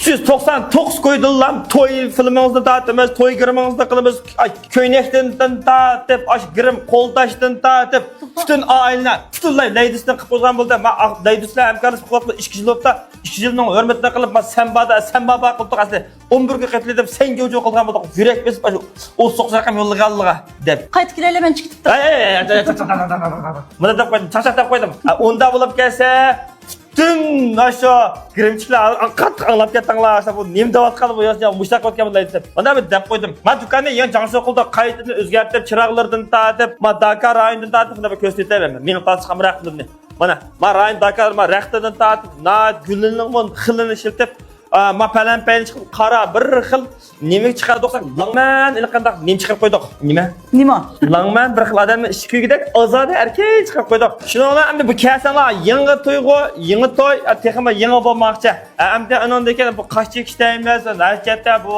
399 koydular. Toy filmimizde dağıtımız, toy gırımımızda kılımız, köynekten dağıtıp, gırım koldaştan dağıtıp, bütün aileler, bütünlay leydisinden kıpırgan buldu. Leydisiyle emkarız kıpırgan 2 yıl oldu. 2 yılın hürmetine kılıp, sen baba kıldık aslında. 11 gün qatledip, sen gövce kılgan bulduk. Yürek besip, o soğuksarakam yolu qallığa, dep. Qayt kireyle ben çıktık da. Buna da koydum, çaşak koydum. Onda bulup gelse, bütün aşağı girimçikler qattiq anlap kettinglar. Bu nima deyotgani bu yo'q, mushtaq o'tgan bunday deb. Onda bir deb qo'ydim. Men do'konni yangi Jansu qildi, qaytini o'zgartirib, chiroqlardan tatib, men Dakar rayonidan tatib, bunda bir ko'rsataman. Meni qattiq ham raqibimni. Mana, men rayon Dakar, men raqtadan tatib, nat gulning xilini ishlatib, ma palan chiqib qara bir xil nima chiqarib do'qsak, langman ilqandaq nima chiqarib qo'ydik. Nima? Langman bir xil odamni ish kuyigidek ozod erkak chiqarib qo'ydik. Shuni endi bu kasalar yangi to'yg'u, yangi to'y, texma yangi bo'lmoqchi. Endi anondekan bu qachchi kishtaymiz, harakatda bu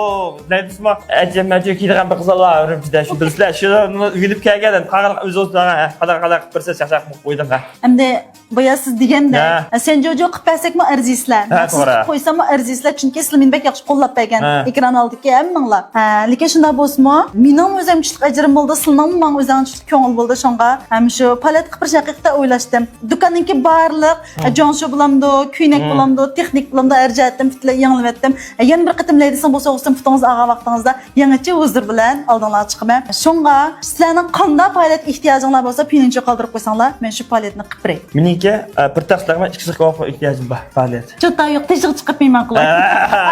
nima ajamajı kiydigan bir qizlar urumchida shu bilsizlar, shuni uyilib kelgandan qaqaliq o'z-o'zidan qadar birsa shashaq qo'ydim. Endi boya siz deganda sen jo'jo qilib bersekmi arzisizlar. Siz qo'ysammi arzisizlar chunki sizlar meni bek yaxshi qo'llab bergan ekran oldiki hammanglar. Lekin shunda bo'lsa-mu, mening o'zim kuchli ajrim bo'ldi, sizning men o'zim kuchli ko'ngil bo'ldi shunga. Ham shu palat qilib shaqiqda o'ylashdim. Do'konniki barliq Jansu bilamdi, kuynak bilamdi, texnik bilamdi arjatdim, fitlar yangilatdim. Yana bir qatim leydisan bo'lsa o'zim fitingiz ag'a vaqtingizda yangicha huzur bilan oldingizga chiqaman. Shunga sizlarning qanday palat ehtiyojinglar bo'lsa, peninchi qoldirib qo'ysanglar, men shu palatni qilib beray. Meniki bir taxtlarga 2 so'qqa ehtiyojim bor, palat. Chota yo'q, teshik chiqib men qilay.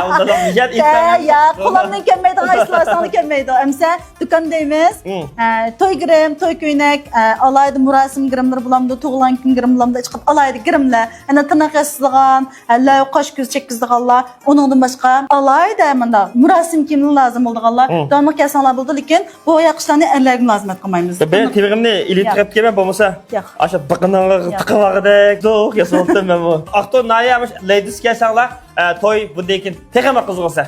Unda da niyat Ya, qo'limdan kelmaydi, ayslarsang kelmaydi. Amsa do'kondaymiz. To'y girim, to'y ko'ynak, alaydi murasim girimlar bulamdi, tug'ilgan kun girim bulamdi, chiqib alaydi girimlar. Ana tirnoq yasilgan, la qosh ko'z chekkizdiganlar, uningdan boshqa alaydi menda murasim kiyimlar lozim bo'lganlar. Doimo kelsanlar bo'ldi, lekin bu oyoqishlarni erlarga lazim qilmaymiz. Ben terimni iltirib kelman bo'lmasa, o'sha biqiningga tiqivagidek zo'q yasoldim men bu. Aqto nayamış ladies kelsanlar, to'y bunday ekan, texama qiziq bo'lsa.